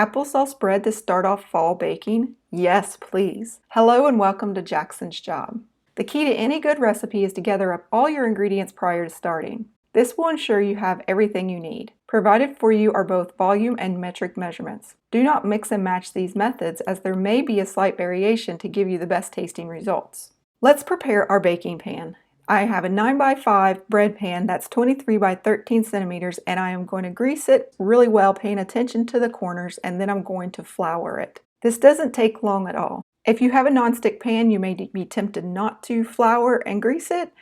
Applesauce bread to start off fall baking? Yes, please. Hello and welcome to Jackson's Job. The key to any good recipe is to gather up all your ingredients prior to starting. This will ensure you have everything you need. Provided for you are both volume and metric measurements. Do not mix and match these methods as there may be a slight variation to give you the best tasting results. Let's prepare our baking pan. I have a 9x5 bread pan that's 23 by 13 centimeters, and I am going to grease it really well, paying attention to the corners, and then I'm going to flour it. This doesn't take long at all. If you have a nonstick pan, you may be tempted not to flour and grease it,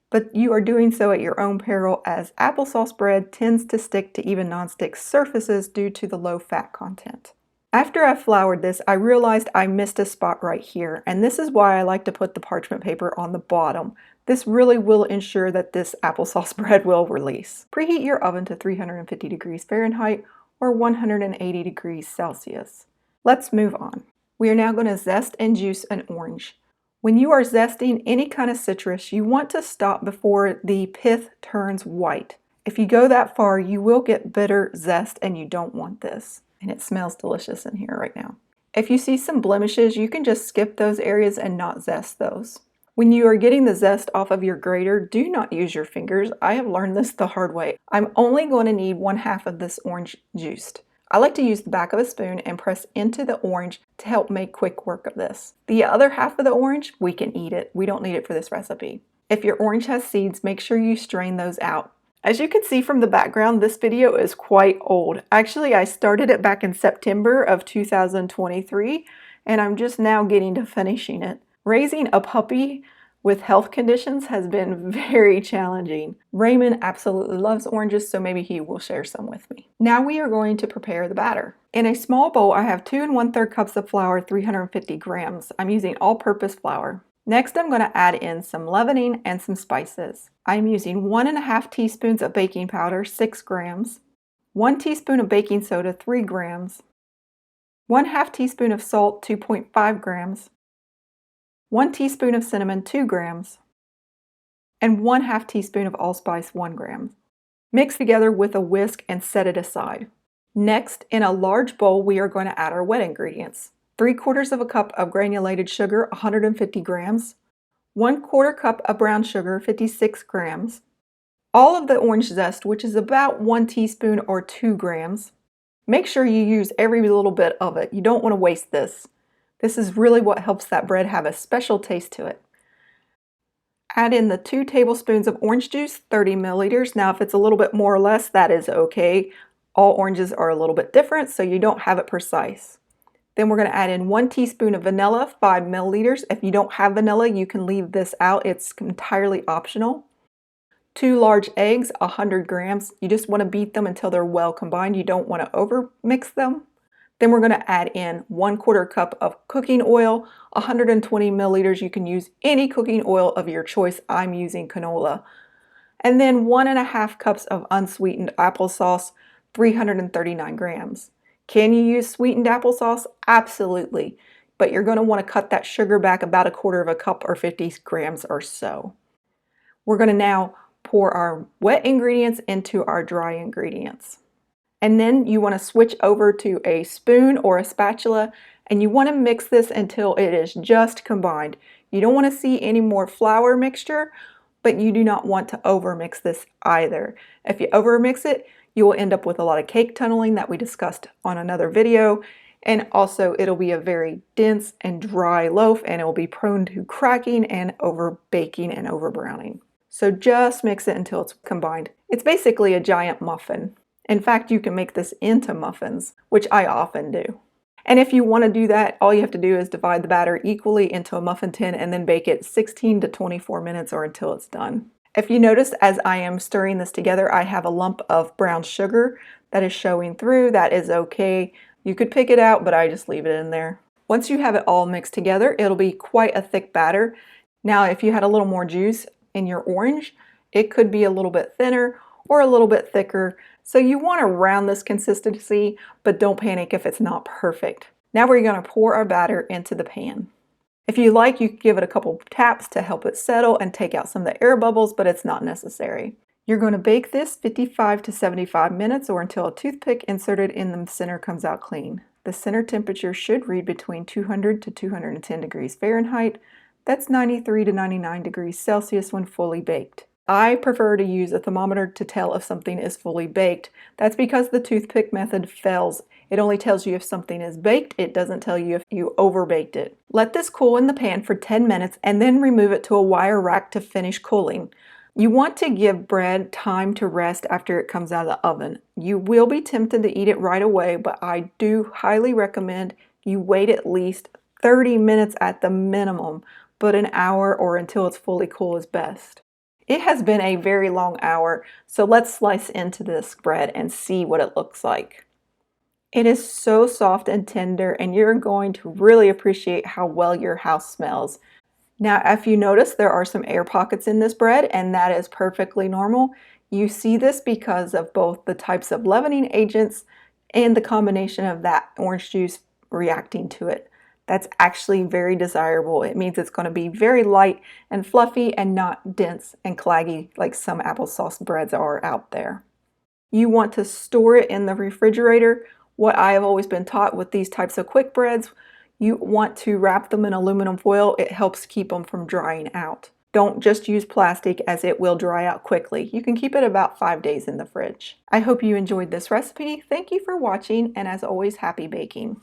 but you are doing so at your own peril, as applesauce bread tends to stick to even nonstick surfaces due to the low fat content. After I floured this, I realized I missed a spot right here, and this is why I like to put the parchment paper on the bottom. This really will ensure that this applesauce bread will release. Preheat your oven to 350 degrees Fahrenheit or 180 degrees Celsius. Let's move on. We are now going to zest and juice an orange. When you are zesting any kind of citrus, you want to stop before the pith turns white. If you go that far, you will get bitter zest, and you don't want this. And it smells delicious in here right now. If you see some blemishes, you can just skip those areas and not zest those. When you are getting the zest off of your grater, do not use your fingers. I have learned this the hard way. I'm only going to need 1/2 of this orange juiced. I like to use the back of a spoon and press into the orange to help make quick work of this. The other half of the orange, we can eat it. We don't need it for this recipe. If your orange has seeds, make sure you strain those out. As you can see from the background, this video is quite old. Actually, I started it back in September of 2023, and I'm just now getting to finishing it. Raising a puppy with health conditions has been very challenging. Raymond absolutely loves oranges, so maybe he will share some with me. Now we are going to prepare the batter. In a small bowl, I have 2 1/3 cups of flour, 350 grams. I'm using all-purpose flour. Next, I'm going to add in some leavening and some spices. I'm using 1 1/2 teaspoons of baking powder, 6 grams, 1 teaspoon of baking soda, 3 grams, 1/2 teaspoon of salt, 2.5 grams, 1 teaspoon of cinnamon, 2 grams, and 1/2 teaspoon of allspice, 1 gram. Mix together with a whisk and set it aside. Next, in a large bowl, we are going to add our wet ingredients. 3/4 of a cup of granulated sugar, 150 grams, 1/4 cup of brown sugar, 56 grams, all of the orange zest, which is about 1 teaspoon or 2 grams. Make sure you use every little bit of it. You don't want to waste this. This is really what helps that bread have a special taste to it. Add in the 2 tablespoons of orange juice, 30 milliliters. Now, if it's a little bit more or less, that is okay. All oranges are a little bit different, so you don't have it precise. Then we're going to add in 1 teaspoon of vanilla, 5 milliliters. If you don't have vanilla, you can leave this out. It's entirely optional. 2 large eggs, 100 grams. You just want to beat them until they're well combined. You don't want to over mix them. Then we're going to add in 1/4 cup of cooking oil, 120 milliliters. You can use any cooking oil of your choice. I'm using canola. And then 1 1/2 cups of unsweetened applesauce, 339 grams. Can you use sweetened applesauce? Absolutely. But you're going to want to cut that sugar back about 1/4 cup or 50 grams or so. We're going to now pour our wet ingredients into our dry ingredients. And then you want to switch over to a spoon or a spatula, and you want to mix this until it is just combined. You don't want to see any more flour mixture, but you do not want to overmix this either. If you overmix it, you will end up with a lot of cake tunneling that we discussed on another video, and also it'll be a very dense and dry loaf, and it will be prone to cracking and over baking and over browning. So just mix it until it's combined. It's basically a giant muffin. In fact, you can make this into muffins, which I often do. And if you want to do that, all you have to do is divide the batter equally into a muffin tin and then bake it 16 to 24 minutes or until it's done. If you notice, as I am stirring this together, I have a lump of brown sugar that is showing through. That is okay. You could pick it out, but I just leave it in there. Once you have it all mixed together, it'll be quite a thick batter. Now, if you had a little more juice in your orange, it could be a little bit thinner or a little bit thicker. So you want to round this consistency, but don't panic if it's not perfect. Now we're going to pour our batter into the pan. If you like, you can give it a couple taps to help it settle and take out some of the air bubbles, but it's not necessary. You're going to bake this 55 to 75 minutes or until a toothpick inserted in the center comes out clean. The center temperature should read between 200 to 210 degrees Fahrenheit. That's 93 to 99 degrees Celsius when fully baked. I prefer to use a thermometer to tell if something is fully baked. That's because the toothpick method fails. It only tells you if something is baked, it doesn't tell you if you overbaked it. Let this cool in the pan for 10 minutes and then remove it to a wire rack to finish cooling. You want to give bread time to rest after it comes out of the oven. You will be tempted to eat it right away, but I do highly recommend you wait at least 30 minutes at the minimum, but an hour or until it's fully cool is best. It has been a very long hour, so let's slice into this bread and see what it looks like. It is so soft and tender, and you're going to really appreciate how well your house smells. Now, if you notice, there are some air pockets in this bread, and that is perfectly normal. You see this because of both the types of leavening agents and the combination of that orange juice reacting to it. That's actually very desirable. It means it's going to be very light and fluffy and not dense and claggy like some applesauce breads are out there. You want to store it in the refrigerator. What I have always been taught with these types of quick breads, you want to wrap them in aluminum foil. It helps keep them from drying out. Don't just use plastic as it will dry out quickly. You can keep it about 5 days in the fridge. I hope you enjoyed this recipe. Thank you for watching, and as always, happy baking.